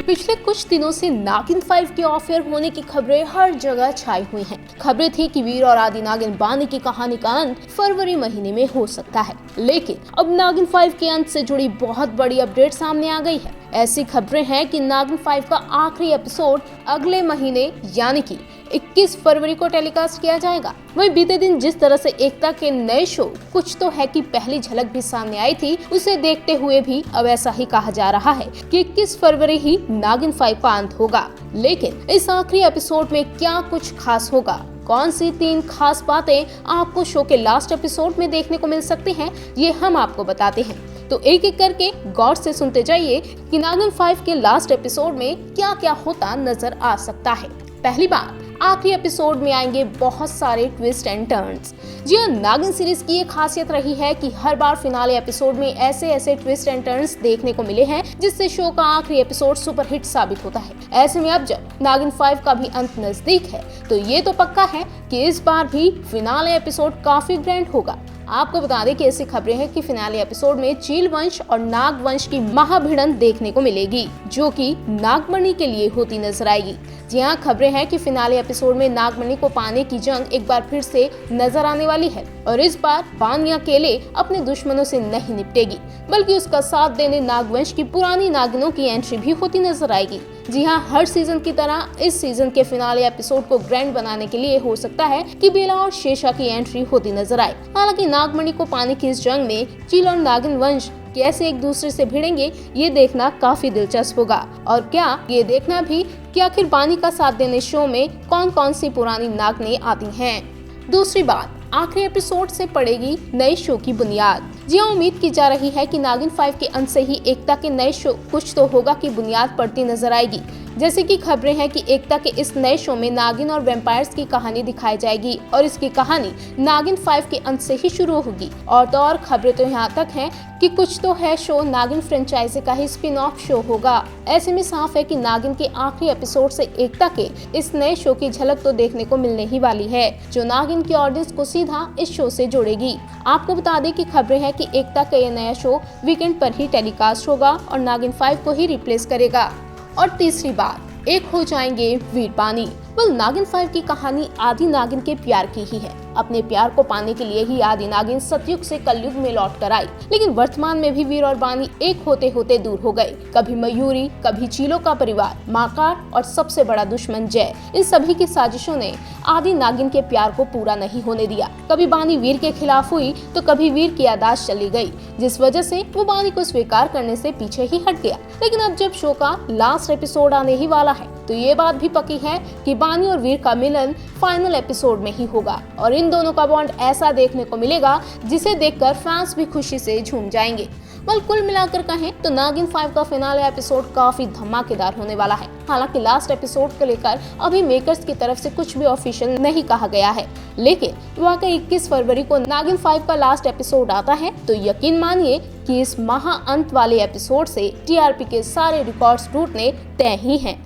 पिछले कुछ दिनों से नागिन 5 के ऑफर होने की खबरें हर जगह छाई हुई हैं। खबरें थी कि वीर और आदि नागिन बानी की कहानी का अंत फरवरी महीने में हो सकता है, लेकिन अब नागिन 5 के अंत से जुड़ी बहुत बड़ी अपडेट सामने आ गई है। ऐसी खबरें हैं कि नागिन 5 का आखिरी एपिसोड अगले महीने यानी कि 21 फरवरी को टेलीकास्ट किया जाएगा। वहीं बीते दिन जिस तरह से एकता के नए शो कुछ तो है की पहली झलक भी सामने आई थी, उसे देखते हुए भी अब ऐसा ही कहा जा रहा है कि 21 फरवरी ही नागिन 5 का अंत होगा। लेकिन इस आखिरी एपिसोड में क्या कुछ खास होगा, कौन सी 3 खास बातें आपको शो के लास्ट एपिसोड में देखने को मिल सकती हैं, ये हम आपको बताते हैं। तो एक एक करके गौर से सुनते जाइए कि नागिन 5 के लास्ट एपिसोड में क्या क्या होता नजर आ सकता है। पहली बात, आखिरी एपिसोड में आएंगे बहुत सारे ट्विस्ट एंड टर्न्स। जी हाँ, नागिन सीरीज की ये खासियत रही है कि हर बार फिनाले एपिसोड में ऐसे ट्विस्ट एंड टर्न्स देखने को मिले हैं जिससे शो का आखिरी एपिसोड सुपरहिट साबित होता है। ऐसे में अब जब नागिन 5 का भी अंत नजदीक है तो ये तो पक्का है कि इस बार भी फिनाले एपिसोड काफी ग्रैंड होगा। आपको बता दें कि ऐसी खबरें हैं कि फिनाले एपिसोड में चील वंश और नाग वंश की महाभिड़ंत देखने को मिलेगी, जो कि नागमणि के लिए होती नजर आएगी। जी हाँ, खबरें हैं कि फिनाले एपिसोड में नागमणि को पाने की जंग एक बार फिर से नजर आने वाली है और इस बार बानी अकेले अपने दुश्मनों से नहीं निपटेगी, बल्कि उसका साथ देने नागवंश की पुरानी नागिनों की एंट्री भी होती नजर आएगी। जी हाँ, हर सीजन की तरह इस सीजन के फिनाले एपिसोड को ग्रैंड बनाने के लिए हो सकता है कि बेला और शेषा की एंट्री होती नजर आए। हालांकि नागमणि को पाने की इस जंग में चील और नागिन वंश कैसे एक दूसरे से भिड़ेंगे, ये देखना काफी दिलचस्प होगा। और क्या ये देखना भी कि आखिर बानी का साथ देने शो में कौन कौन सी पुरानी नागिनें आती हैं। दूसरी बात, आखिरी एपिसोड से पड़ेगी नए शो की बुनियाद। जी हाँ, उम्मीद की जा रही है कि नागिन 5 के अंत से ही एकता के नए शो कुछ तो होगा की बुनियाद पड़ती नजर आएगी। जैसे कि खबरें हैं कि एकता के इस नए शो में नागिन और वैम्पायर्स की कहानी दिखाई जाएगी और इसकी कहानी नागिन 5 के अंत से ही शुरू होगी। और तो और खबरें तो यहाँ तक हैं कि कुछ तो है शो नागिन फ्रेंचाइजी का ही स्पिन ऑफ शो होगा। ऐसे में साफ है कि नागिन के आखिरी एपिसोड से एकता के इस नए शो की झलक तो देखने को मिलने ही वाली है, जो नागिन की ऑडियंस को सीधा इस शो से जोड़ेगी। आपको बता दें कि खबरें हैं कि एकता का ये नया शो वीकेंड पर ही टेलीकास्ट होगा और नागिन 5 को ही रिप्लेस करेगा। और तीसरी बात, एक हो जाएंगे वीर बानी। नागिन 5 की कहानी आदि नागिन के प्यार की ही है। अपने प्यार को पाने के लिए ही आदि नागिन सतयुग से कलयुग में लौट कर आई, लेकिन वर्तमान में भी वीर और बानी एक होते होते दूर हो गए। कभी मयूरी, कभी चीलों का परिवार, माकार और सबसे बड़ा दुश्मन जय, इन सभी की साजिशों ने आदि नागिन के प्यार को पूरा नहीं होने दिया। कभी बानी वीर के खिलाफ हुई तो कभी वीर की याददाश्त चली गई, जिस वजह से वो बानी को स्वीकार करने से पीछे ही हट गया। लेकिन अब जब शो का लास्ट एपिसोड आने ही वाला है तो ये बात भी पक्की है कि बानी और वीर का मिलन फाइनल एपिसोड में ही होगा और इन दोनों का बॉन्ड ऐसा देखने को मिलेगा जिसे देखकर फैंस भी खुशी से झूम जाएंगे। कुल मिलाकर कहें तो नागिन 5 का फिनाले एपिसोड काफी धमाकेदार होने वाला है। हालांकि लास्ट एपिसोड को लेकर अभी मेकर्स की तरफ से कुछ भी ऑफिशियल नहीं कहा गया है, लेकिन वाकई 21 फरवरी को नागिन 5 का लास्ट एपिसोड आता है तो यकीन मानिए कि इस महा अंत वाले एपिसोड से टीआरपी के सारे रिकॉर्ड्स टूटने तय ही हैं।